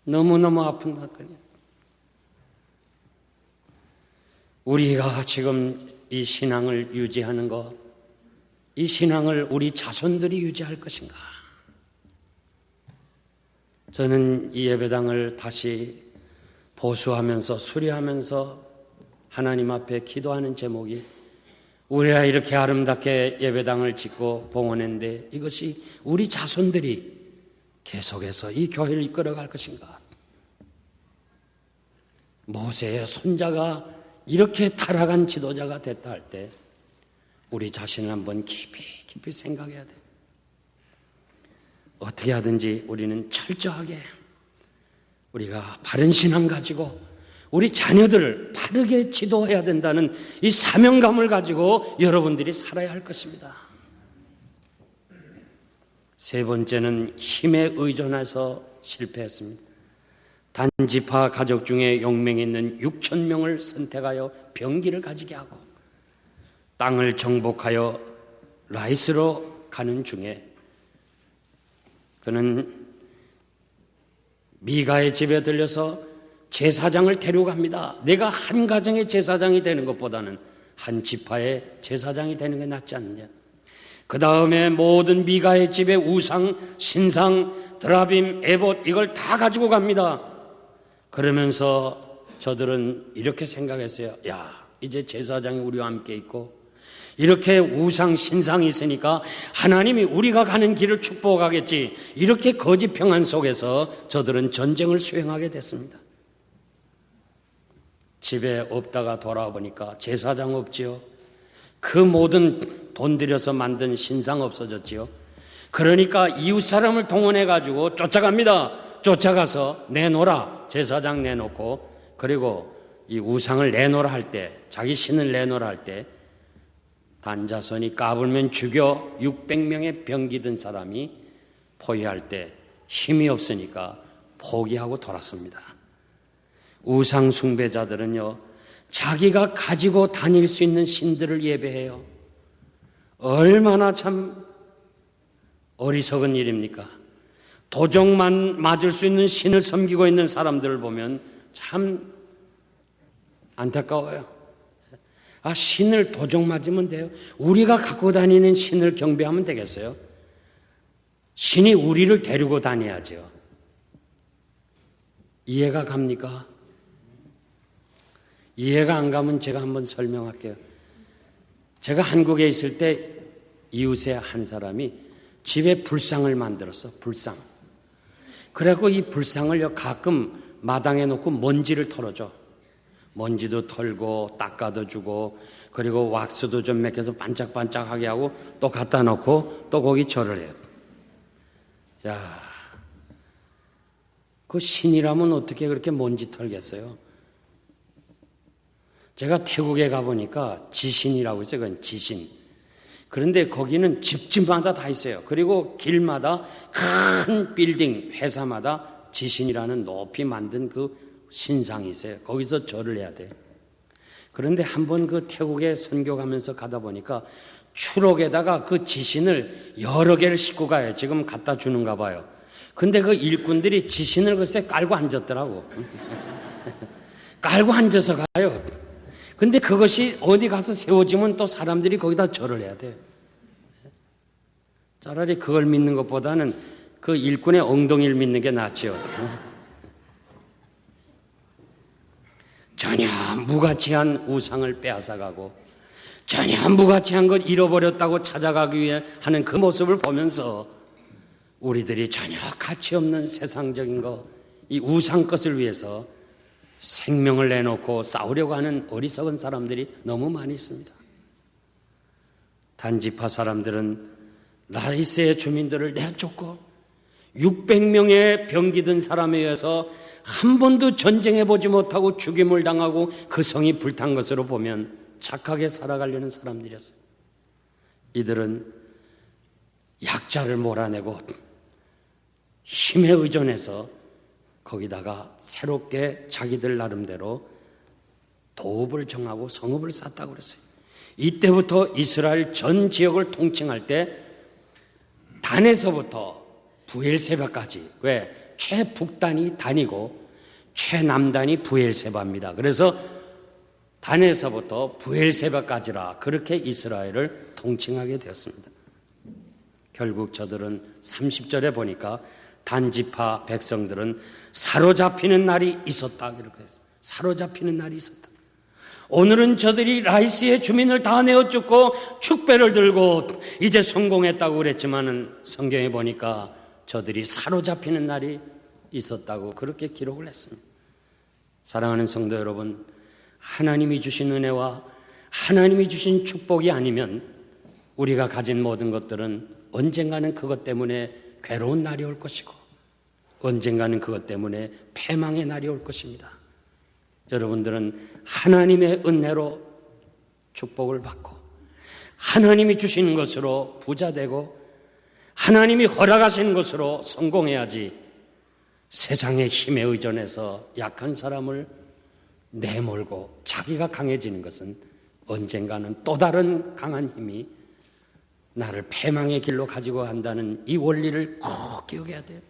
너무너무 아픈 사건이에요. 우리가 지금 이 신앙을 유지하는 것, 이 신앙을 우리 자손들이 유지할 것인가? 저는 이 예배당을 다시 보수하면서 수리하면서 하나님 앞에 기도하는 제목이 우리가 이렇게 아름답게 예배당을 짓고 봉헌했는데 이것이 우리 자손들이 계속해서 이 교회를 이끌어갈 것인가? 모세의 손자가 이렇게 타락한 지도자가 됐다 할 때 우리 자신을 한번 깊이 생각해야 돼요. 어떻게 하든지 우리는 철저하게 우리가 바른 신앙 가지고 우리 자녀들을 바르게 지도해야 된다는 이 사명감을 가지고 여러분들이 살아야 할 것입니다. 세 번째는 힘에 의존해서 실패했습니다. 단지파 가족 중에 용맹 있는 6,000명을 선택하여 병기를 가지게 하고 땅을 정복하여 라이스로 가는 중에 그는 미가의 집에 들려서 제사장을 데려갑니다. 내가 한 가정의 제사장이 되는 것보다는 한 지파의 제사장이 되는 게 낫지 않느냐. 그 다음에 모든 미가의 집에 우상, 신상, 드라빔, 에봇 이걸 다 가지고 갑니다. 그러면서 저들은 이렇게 생각했어요. 야, 이제 제사장이 우리와 함께 있고 이렇게 우상, 신상이 있으니까 하나님이 우리가 가는 길을 축복하겠지. 이렇게 거짓 평안 속에서 저들은 전쟁을 수행하게 됐습니다. 집에 없다가 돌아와 보니까 제사장 없지요. 그 모든 돈 들여서 만든 신상 없어졌지요. 그러니까 이웃 사람을 동원해 가지고 쫓아갑니다. 쫓아가서 내놓으라. 제사장 내놓고 그리고 이 우상을 내놓으라 할 때, 자기 신을 내놓으라 할 때 단자손이 까불면 죽여 600명의 병기 든 사람이 포위할 때 힘이 없으니까 포기하고 돌았습니다. 우상 숭배자들은요, 자기가 가지고 다닐 수 있는 신들을 예배해요. 얼마나 참 어리석은 일입니까? 도적만 맞을 수 있는 신을 섬기고 있는 사람들을 보면 참 안타까워요. 신을 도적 맞으면 돼요? 우리가 갖고 다니는 신을 경배하면 되겠어요? 신이 우리를 데리고 다녀야죠. 이해가 갑니까? 이해가 안 가면 제가 한번 설명할게요. 제가 한국에 있을 때 이웃의 한 사람이 집에 불상을 만들었어. 불상. 그래갖고 이 불상을 가끔 마당에 놓고 먼지를 털어줘. 먼지도 털고 닦아도 주고 그리고 왁스도 좀 맥혀서 반짝반짝하게 하고 또 갖다 놓고 또 거기 절을 해요. 야, 그 신이라면 어떻게 그렇게 먼지 털겠어요? 제가 태국에 가보니까 지신이라고 있어요. 그건 지신. 그런데 거기는 집집마다 다 있어요. 그리고 길마다 큰 빌딩, 회사마다 지신이라는 높이 만든 그 신상이 있어요. 거기서 절을 해야 돼요. 그런데 한번 그 태국에 선교 가면서 가다 보니까 추록에다가 그 지신을 여러 개를 싣고 가요. 지금 갖다 주는가 봐요. 근데 그 일꾼들이 지신을 글쎄 깔고 앉았더라고. 깔고 앉아서 가요. 근데 그것이 어디 가서 세워지면 또 사람들이 거기다 절을 해야 돼요. 차라리 그걸 믿는 것보다는 그 일꾼의 엉덩이를 믿는 게 낫죠. 전혀 무가치한 우상을 빼앗아가고 전혀 무가치한 것 잃어버렸다고 찾아가기 위해 하는 그 모습을 보면서 우리들이 전혀 가치 없는 세상적인 것, 이 우상 것을 위해서 생명을 내놓고 싸우려고 하는 어리석은 사람들이 너무 많이 있습니다. 단지파 사람들은 라이스의 주민들을 내쫓고 600명의 병기 든 사람에 의해서 한 번도 전쟁해보지 못하고 죽임을 당하고 그 성이 불탄 것으로 보면 착하게 살아가려는 사람들이었어요. 이들은 약자를 몰아내고 힘에 의존해서 거기다가 새롭게 자기들 나름대로 도읍을 정하고 성읍을 쌓았다고 그랬어요. 이때부터 이스라엘 전 지역을 통칭할 때 단에서부터 부엘세바까지, 왜? 최북단이 단이고 최남단이 부엘세바입니다. 그래서 단에서부터 부엘세바까지라 그렇게 이스라엘을 통칭하게 되었습니다. 결국 저들은 30절에 보니까 단지파 백성들은 사로잡히는 날이 있었다. 그렇게 했어요. 사로잡히는 날이 있었다. 오늘은 저들이 라이스의 주민을 다 내어쫓고 축배를 들고 이제 성공했다고 그랬지만은 성경에 보니까 저들이 사로잡히는 날이 있었다고 그렇게 기록을 했습니다. 사랑하는 성도 여러분, 하나님이 주신 은혜와 하나님이 주신 축복이 아니면 우리가 가진 모든 것들은 언젠가는 그것 때문에 괴로운 날이 올 것이고 언젠가는 그것 때문에 패망의 날이 올 것입니다. 여러분들은 하나님의 은혜로 축복을 받고 하나님이 주시는 것으로 부자 되고 하나님이 허락하시는 것으로 성공해야지 세상의 힘에 의존해서 약한 사람을 내몰고 자기가 강해지는 것은 언젠가는 또 다른 강한 힘이 나를 패망의 길로 가지고 간다는 이 원리를 꼭 기억해야 돼요.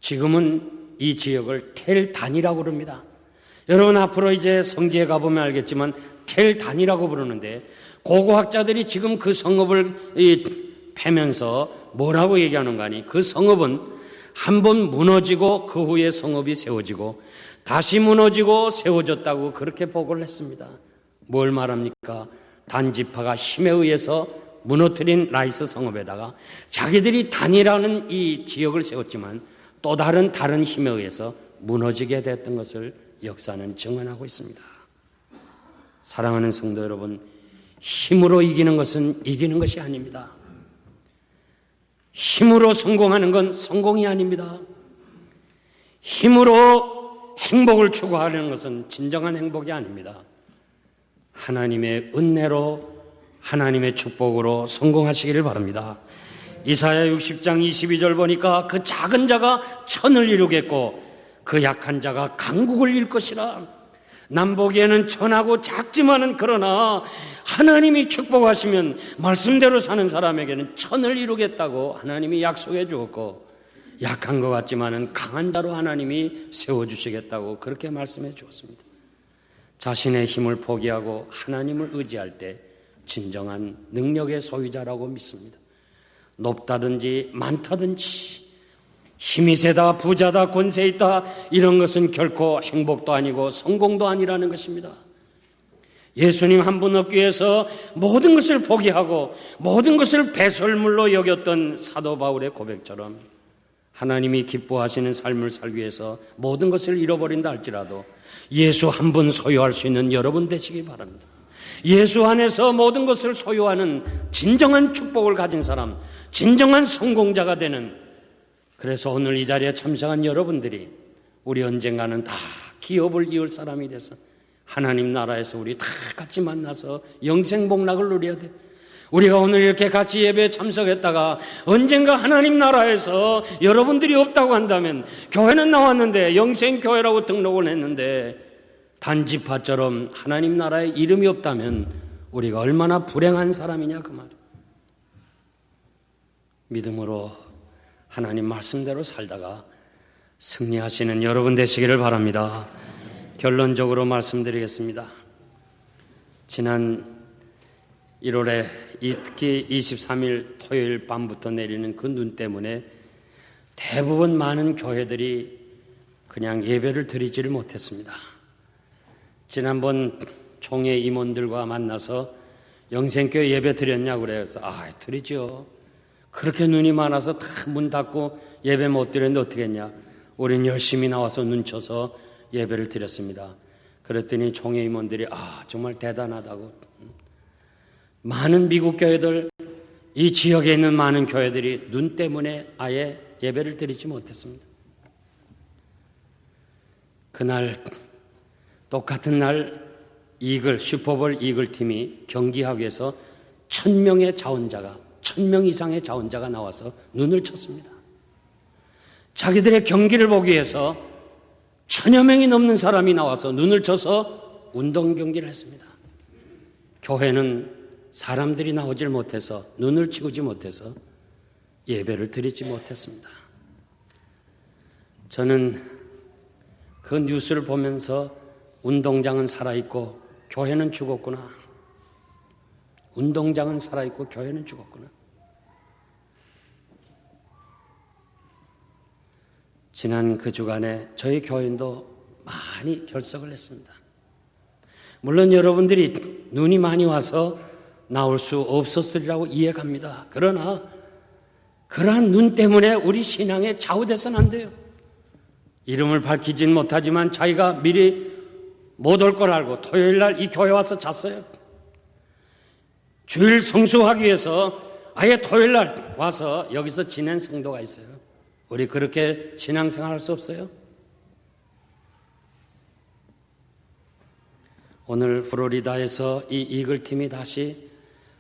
지금은 이 지역을 텔단이라고 부릅니다. 여러분 앞으로 이제 성지에 가보면 알겠지만 텔단이라고 부르는데 고고학자들이 지금 그 성읍을 패면서 뭐라고 얘기하는가 하니 그 성읍은 한번 무너지고 그 후에 성읍이 세워지고 다시 무너지고 세워졌다고 그렇게 보고를 했습니다. 뭘 말합니까? 단지파가 힘에 의해서 무너뜨린 라이스 성읍에다가 자기들이 단이라는 이 지역을 세웠지만 또 다른 힘에 의해서 무너지게 됐던 것을 역사는 증언하고 있습니다. 사랑하는 성도 여러분, 힘으로 이기는 것은 이기는 것이 아닙니다. 힘으로 성공하는 건 성공이 아닙니다. 힘으로 행복을 추구하려는 것은 진정한 행복이 아닙니다. 하나님의 은혜로 하나님의 축복으로 성공하시기를 바랍니다. 이사야 60장 22절 보니까 그 작은 자가 천을 이루겠고 그 약한 자가 강국을 이룰 것이라. 남 보기에는 천하고 작지만은 그러나 하나님이 축복하시면 말씀대로 사는 사람에게는 천을 이루겠다고 하나님이 약속해 주었고 약한 것 같지만은 강한 자로 하나님이 세워주시겠다고 그렇게 말씀해 주었습니다. 자신의 힘을 포기하고 하나님을 의지할 때 진정한 능력의 소유자라고 믿습니다. 높다든지 많다든지 힘이 세다, 부자다, 권세 있다, 이런 것은 결코 행복도 아니고 성공도 아니라는 것입니다. 예수님 한 분 얻기 위해서 모든 것을 포기하고 모든 것을 배설물로 여겼던 사도 바울의 고백처럼 하나님이 기뻐하시는 삶을 살기 위해서 모든 것을 잃어버린다 할지라도 예수 한 분 소유할 수 있는 여러분 되시기 바랍니다. 예수 안에서 모든 것을 소유하는 진정한 축복을 가진 사람, 진정한 성공자가 되는, 그래서 오늘 이 자리에 참석한 여러분들이 우리 언젠가는 다 기업을 이을 사람이 돼서 하나님 나라에서 우리 다 같이 만나서 영생복락을 누려야 돼. 우리가 오늘 이렇게 같이 예배에 참석했다가 언젠가 하나님 나라에서 여러분들이 없다고 한다면, 교회는 나왔는데 영생교회라고 등록을 했는데 단지파처럼 하나님 나라에 이름이 없다면 우리가 얼마나 불행한 사람이냐 그 말이에요. 믿음으로 하나님 말씀대로 살다가 승리하시는 여러분 되시기를 바랍니다. 결론적으로 말씀드리겠습니다. 지난 1월에 특히 23일 토요일 밤부터 내리는 그 눈 때문에 대부분 많은 교회들이 그냥 예배를 드리지를 못했습니다. 지난번 총회 임원들과 만나서 영생교회 예배 드렸냐고 그래서 드리죠. 그렇게 눈이 많아서 다 문 닫고 예배 못 드렸는데 어떻게 했냐. 우린 열심히 나와서 눈쳐서 예배를 드렸습니다. 그랬더니 총회 임원들이 정말 대단하다고. 많은 미국 교회들, 이 지역에 있는 많은 교회들이 눈 때문에 아예 예배를 드리지 못했습니다. 그날 똑같은 날 슈퍼볼 이글 팀이 경기하기 위해서 1000명의 자원자가 1000명 이상의 자원자가 나와서 눈을 쳤습니다. 자기들의 경기를 보기 위해서 1000여 명이 넘는 사람이 나와서 눈을 쳐서 운동 경기를 했습니다. 교회는 사람들이 나오질 못해서, 눈을 치우지 못해서 예배를 드리지 못했습니다. 저는 그 뉴스를 보면서 운동장은 살아있고 교회는 죽었구나. 운동장은 살아있고 교회는 죽었구나. 지난 그 주간에 저희 교인도 많이 결석을 했습니다. 물론 여러분들이 눈이 많이 와서 나올 수 없었으리라고 이해갑니다. 그러나 그러한 눈 때문에 우리 신앙에 좌우돼서는 안 돼요. 이름을 밝히진 못하지만 자기가 미리 못 올 걸 알고 토요일 날 이 교회 와서 잤어요. 주일 성수하기 위해서 아예 토요일 날 와서 여기서 지낸 성도가 있어요. 우리 그렇게 신앙생활 할 수 없어요? 오늘 플로리다에서 이 이글팀이 다시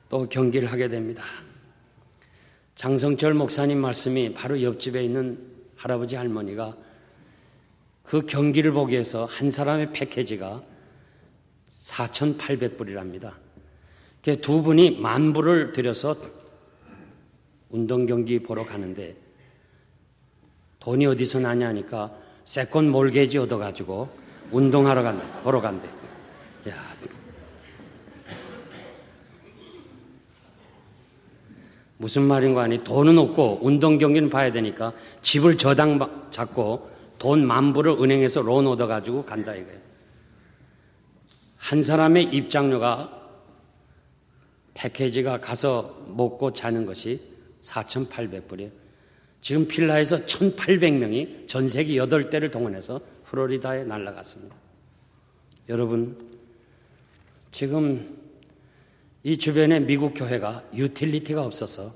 또 경기를 하게 됩니다. 장성철 목사님 말씀이 바로 옆집에 있는 할아버지 할머니가 그 경기를 보기 위해서 한 사람의 패키지가 4,800불이랍니다. 두 분이 10,000불을 들여서 운동 경기 보러 가는데 돈이 어디서 나냐 하니까 세컨 몰게지 얻어가지고 운동하러 간대, 보러 간대. 야, 무슨 말인가 하니 돈은 없고 운동 경기는 봐야 되니까 집을 저당 잡고 돈 10,000불을 은행에서 론 얻어가지고 간다 이거예요. 한 사람의 입장료가 패키지가 가서 먹고 자는 것이 4,800불이에요. 지금 필라에서 1,800명이 전 세계 8대를 동원해서 플로리다에 날아갔습니다. 여러분, 지금 이 주변에 미국 교회가 유틸리티가 없어서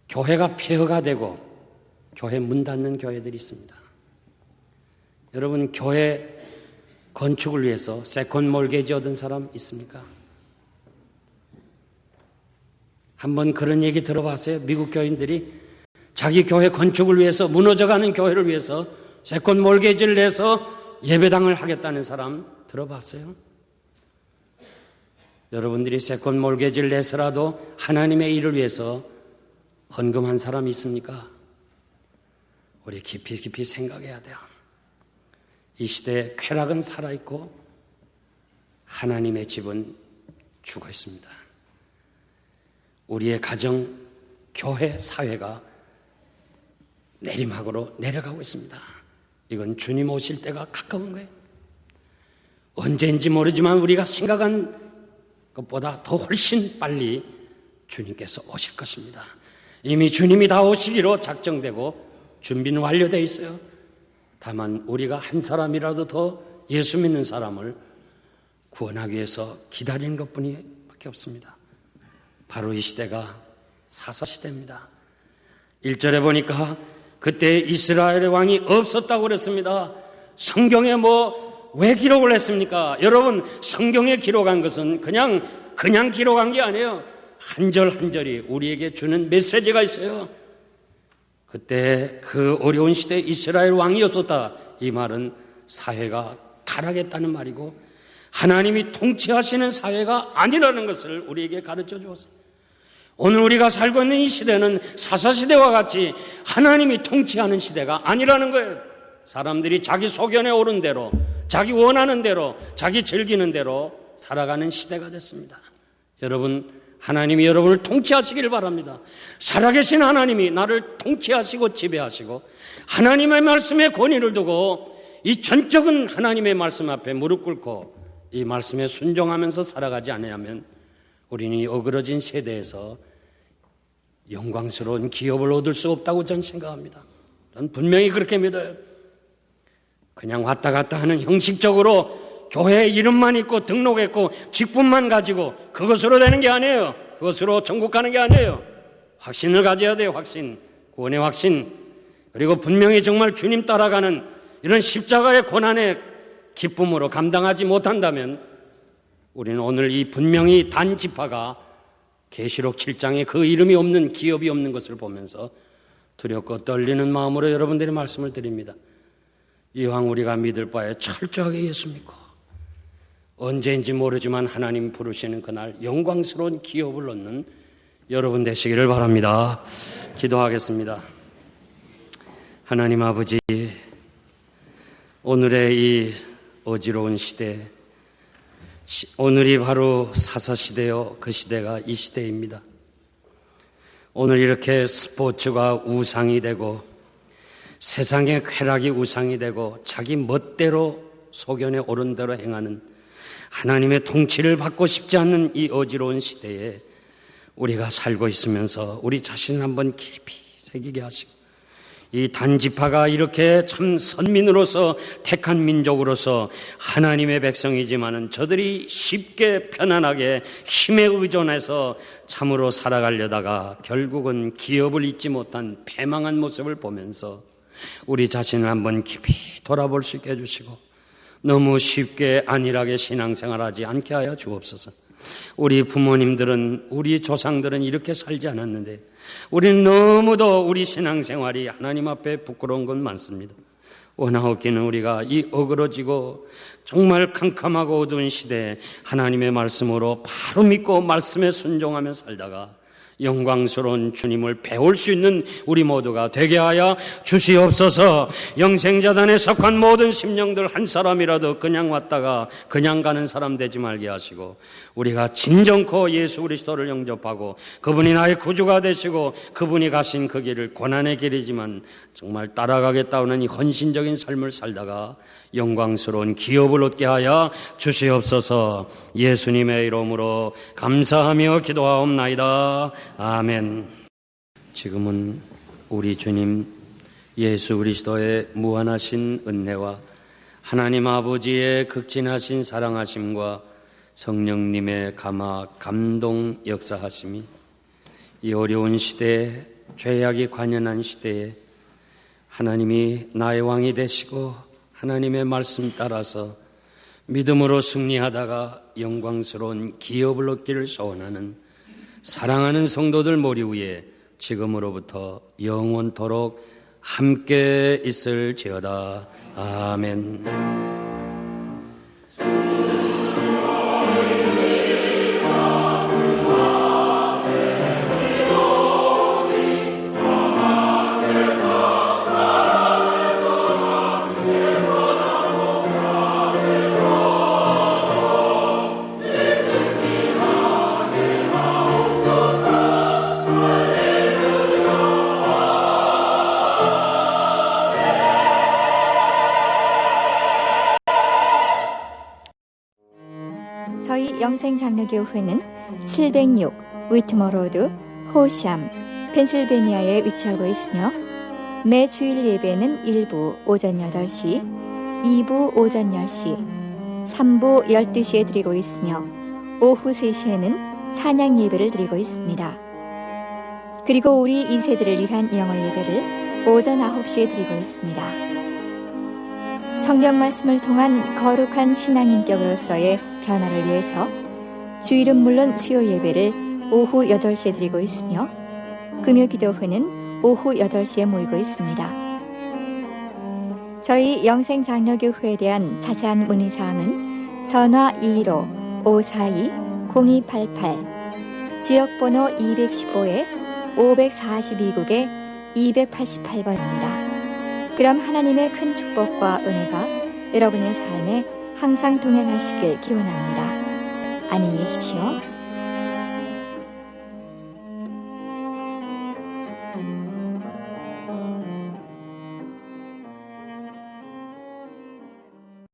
교회가 폐허가 되고 교회 문 닫는 교회들이 있습니다. 여러분, 교회 건축을 위해서 세컨 몰게지 얻은 사람 있습니까? 한번 그런 얘기 들어봤어요? 미국 교인들이 자기 교회 건축을 위해서, 무너져가는 교회를 위해서 세컨 몰게지를 내서 예배당을 하겠다는 사람 들어봤어요? 여러분들이 세컨 몰게지를 내서라도 하나님의 일을 위해서 헌금한 사람이 있습니까? 우리 깊이 생각해야 돼요. 이 시대에 쾌락은 살아있고 하나님의 집은 죽어 있습니다. 우리의 가정, 교회, 사회가 내리막으로 내려가고 있습니다. 이건 주님 오실 때가 가까운 거예요. 언제인지 모르지만 우리가 생각한 것보다 더 훨씬 빨리 주님께서 오실 것입니다. 이미 주님이 다 오시기로 작정되고 준비는 완료되어 있어요. 다만 우리가 한 사람이라도 더 예수 믿는 사람을 구원하기 위해서 기다리는 것뿐이밖에 없습니다. 바로 이 시대가 사사시대입니다. 1절에 보니까 그때 이스라엘의 왕이 없었다고 그랬습니다. 성경에 왜 기록을 했습니까? 여러분, 성경에 기록한 것은 그냥 기록한 게 아니에요. 한 절 한 절이 우리에게 주는 메시지가 있어요. 그때 그 어려운 시대에 이스라엘 왕이 없었다. 이 말은 사회가 타락했다는 말이고 하나님이 통치하시는 사회가 아니라는 것을 우리에게 가르쳐 주었습니다. 오늘 우리가 살고 있는 이 시대는 사사시대와 같이 하나님이 통치하는 시대가 아니라는 거예요. 사람들이 자기 소견에 오른 대로, 자기 원하는 대로, 자기 즐기는 대로 살아가는 시대가 됐습니다. 여러분, 하나님이 여러분을 통치하시길 바랍니다. 살아계신 하나님이 나를 통치하시고 지배하시고 하나님의 말씀에 권위를 두고 이 전적은 하나님의 말씀 앞에 무릎 꿇고 이 말씀에 순종하면서 살아가지 않으면 우리는 이 어그러진 세대에서 영광스러운 기업을 얻을 수 없다고 저는 생각합니다. 저는 분명히 그렇게 믿어요. 그냥 왔다 갔다 하는 형식적으로 교회 이름만 있고 등록했고 직분만 가지고 그것으로 되는 게 아니에요. 그것으로 천국 가는 게 아니에요. 확신을 가져야 돼요. 확신, 구원의 확신. 그리고 분명히 정말 주님 따라가는 이런 십자가의 고난의 기쁨으로 감당하지 못한다면 우리는 오늘 이 분명히 단 지파가 계시록 7장에 그 이름이 없는 기업이 없는 것을 보면서 두렵고 떨리는 마음으로 여러분들의 말씀을 드립니다. 이왕 우리가 믿을 바에 철저하게 예수 믿고 언제인지 모르지만 하나님 부르시는 그날 영광스러운 기업을 얻는 여러분 되시기를 바랍니다. 기도하겠습니다. 하나님 아버지, 오늘의 이 어지러운 시대, 오늘이 바로 사사시대요. 그 시대가 이 시대입니다. 오늘 이렇게 스포츠가 우상이 되고 세상의 쾌락이 우상이 되고 자기 멋대로 소견에 오른 대로 행하는 하나님의 통치를 받고 싶지 않는 이 어지러운 시대에 우리가 살고 있으면서 우리 자신을 한번 깊이 새기게 하시고 이 단지파가 이렇게 참 선민으로서 택한 민족으로서 하나님의 백성이지만은 저들이 쉽게 편안하게 힘에 의존해서 참으로 살아가려다가 결국은 기업을 잊지 못한 패망한 모습을 보면서 우리 자신을 한번 깊이 돌아볼 수 있게 해주시고 너무 쉽게 안일하게 신앙생활하지 않게 하여 주옵소서. 우리 부모님들은, 우리 조상들은 이렇게 살지 않았는데 우리는 너무도 우리 신앙생활이 하나님 앞에 부끄러운 건 많습니다. 원하옵기는 우리가 이 어그러지고 정말 캄캄하고 어두운 시대에 하나님의 말씀으로 바로 믿고 말씀에 순종하며 살다가 영광스러운 주님을 배울 수 있는 우리 모두가 되게 하여 주시옵소서. 영생자단에 속한 모든 심령들 한 사람이라도 그냥 왔다가 그냥 가는 사람 되지 말게 하시고 우리가 진정코 예수 그리스도를 영접하고 그분이 나의 구주가 되시고 그분이 가신 그 길을 고난의 길이지만 정말 따라가겠다는 이 헌신적인 삶을 살다가 영광스러운 기업을 얻게 하여 주시옵소서. 예수님의 이름으로 감사하며 기도하옵나이다. 아멘. 지금은 우리 주님 예수 그리스도의 무한하신 은혜와 하나님 아버지의 극진하신 사랑하심과 성령님의 감동 역사하심이 이 어려운 시대에 죄악이 관연한 시대에 하나님이 나의 왕이 되시고 하나님의 말씀 따라서 믿음으로 승리하다가 영광스러운 기업을 얻기를 소원하는 사랑하는 성도들 머리 위에 지금으로부터 영원토록 함께 있을지어다. 아멘. 저희 영생장로교회는 706 위트머 로드, 호샴, 펜실베니아에 위치하고 있으며 매 주일 예배는 1부 오전 8시, 2부 오전 10시, 3부 12시에 드리고 있으며 오후 3시에는 찬양 예배를 드리고 있습니다. 그리고 우리 2세들을 위한 영어 예배를 오전 9시에 드리고 있습니다. 성경 말씀을 통한 거룩한 신앙 인격으로서의 변화를 위해서 주일은 물론 수요 예배를 오후 8시에 드리고 있으며 금요 기도회는 오후 8시에 모이고 있습니다. 저희 영생장로교회에 대한 자세한 문의사항은 전화 215-542-0288 지역번호 215에 542국에 288번입니다. 그럼 하나님의 큰 축복과 은혜가 여러분의 삶에 항상 동행하시길 기원합니다. 안녕히 계십시오.